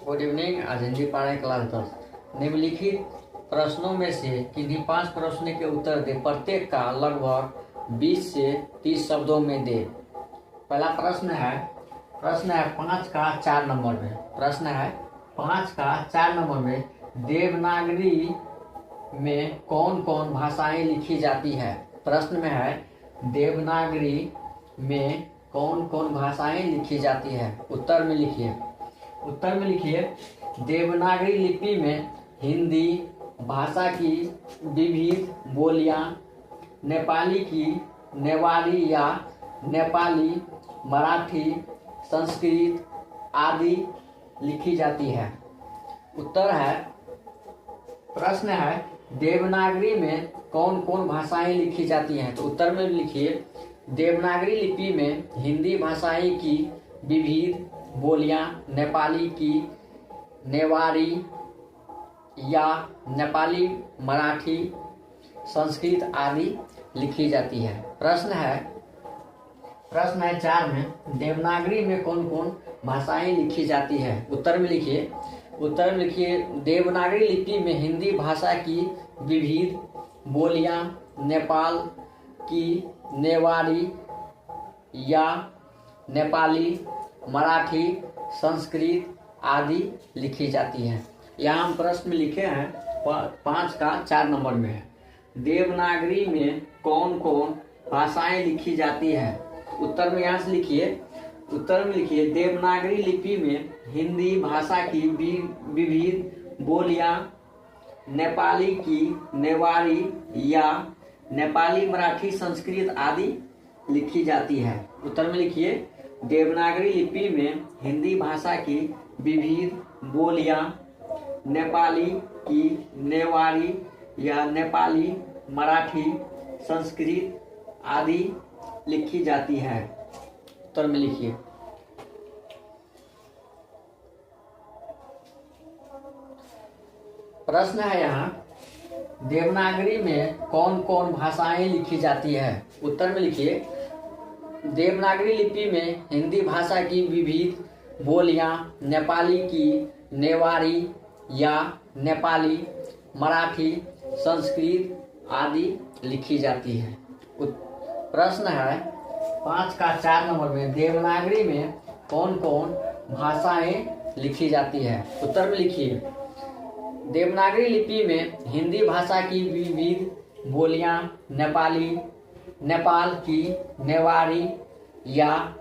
Good evening. आज हिंदी पढ़ाई class 10। निम्नलिखित प्रश्नों में से किन्हीं 5 प्रश्नों के उत्तर दे। प्रत्येक का लगभग 20 से 30 शब्दों में दे। पहला प्रश्न है 5 का 4 नंबर में। प्रश्न है 5 का 4 नंबर में देवनागरी में कौन कौन भाषाएं लिखी जाती है। प्रश्न में है देवनागरी में कौन कौन भाषाएं लिखी जाती है। उत्तर में लिखिए देवनागरी लिपि में हिंदी भाषा की विविध बोलियां, नेपाली की नेवारी या नेपाली, मराठी, संस्कृत आदि लिखी जाती है। उत्तर है प्रश्न है देवनागरी में कौन कौन भाषाएं लिखी जाती हैं। तो उत्तर में लिखिए देवनागरी लिपि में हिंदी भाषाएं की विविध बोलियां, नेपाली की नेवारी या नेपाली, मराठी, संस्कृत आदि लिखी जाती है। प्रश्न है 4 में देवनागरी में कौन कौन भाषाएं लिखी जाती है। उत्तर में लिखिए देवनागरी लिपि में हिंदी भाषा की विविध बोलियां, नेपाल की नेवारी या नेपाली, मराठी, संस्कृत आदि लिखी जाती हैं। यहाँ हम प्रश्न में लिखे हैं 5 का 4 नंबर में है देवनागरी में कौन कौन भाषाएं लिखी जाती है। उत्तर में यहाँ से लिखिए देवनागरी लिपि में हिंदी भाषा की विविध बोलियां, नेपाली की नेवारी या नेपाली, मराठी, संस्कृत आदि लिखी जाती है। उत्तर में लिखिए देवनागरी लिपि में हिंदी भाषा की विविध बोलियां, नेपाली की नेवारी या नेपाली, मराठी, संस्कृत आदि लिखी जाती है। उत्तर में लिखिए प्रश्न है यहाँ देवनागरी में कौन कौन भाषाएं लिखी जाती है। उत्तर में लिखिए देवनागरी लिपि में हिंदी भाषा की विविध बोलियां, नेपाली की नेवारी या नेपाली, मराठी, संस्कृत आदि लिखी जाती है। प्रश्न है 5 का 4 नंबर में देवनागरी में कौन कौन भाषाएं लिखी जाती है। उत्तर में लिखिए देवनागरी लिपि में हिंदी भाषा की विविध बोलियां, नेपाली, नेपाल की नेवारी या